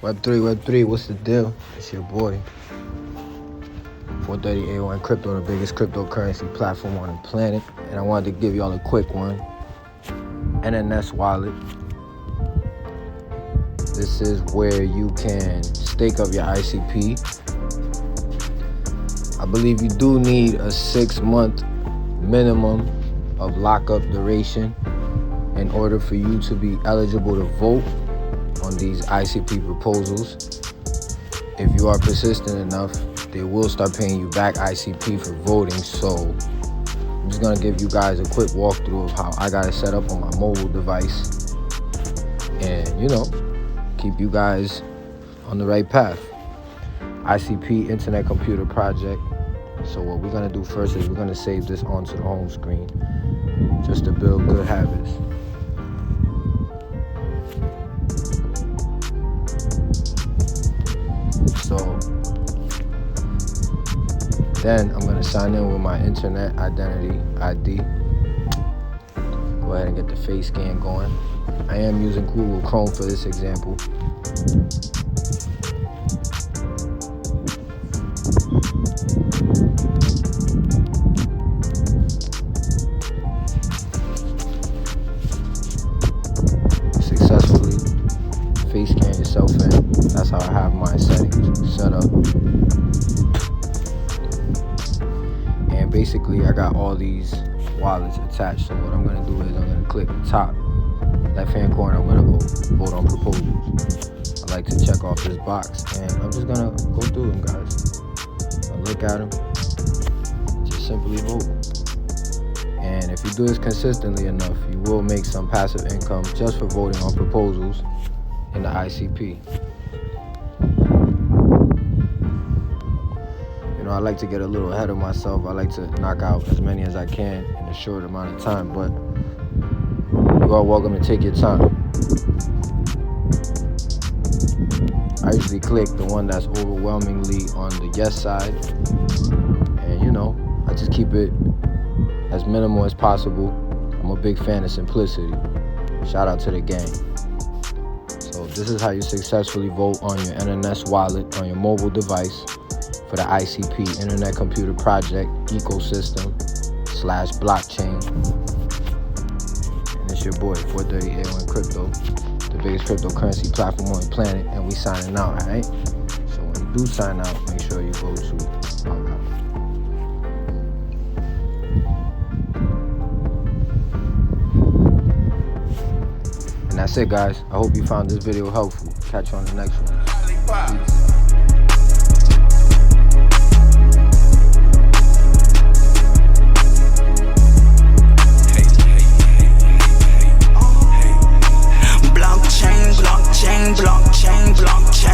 Web3, what's the deal? It's your boy. 430 A1 Crypto, the biggest cryptocurrency platform on the planet. And I wanted to give y'all a quick one. NNS Wallet. This is where you can stake up your ICP. I believe you do need a 6-month minimum of lockup duration in order for you to be eligible to vote on these ICP proposals. If you are persistent enough, they will start paying you back ICP for voting. So I'm just gonna give you guys a quick walkthrough of how I got it set up on my mobile device and, keep you guys on the right path. ICP Internet Computer Project. So what we're gonna do first is we're gonna save this onto the home screen just to build good habits. So then I'm gonna sign in with my internet identity ID. Go ahead and get the face scan going. I am using Google Chrome for this example. Successfully face scan yourself in. That's how I have my settings set up. And basically I got all these wallets attached. So what I'm gonna do is I'm gonna click the top left hand corner. I'm gonna go vote on proposals. I like to check off this box and I'm just gonna go through them, guys. I'll look at them, just simply vote. And if you do this consistently enough, you will make some passive income just for voting on proposals in the ICP. I like to get a little ahead of myself. I like to knock out as many as I can in a short amount of time, but you are welcome to take your time. I usually click the one that's overwhelmingly on the yes side, and I just keep it as minimal as possible. I'm a big fan of simplicity. Shout out to the gang. So this is how you successfully vote on your NNS wallet on your mobile device for the ICP Internet Computer Project ecosystem /blockchain. And it's your boy 430 A1 Crypto, the biggest cryptocurrency platform on the planet, and we signing out, alright? So when you do sign out, make sure you go to log out. And that's it, guys. I hope you found this video helpful. Catch you on the next one. Peace. Blockchain, blockchain.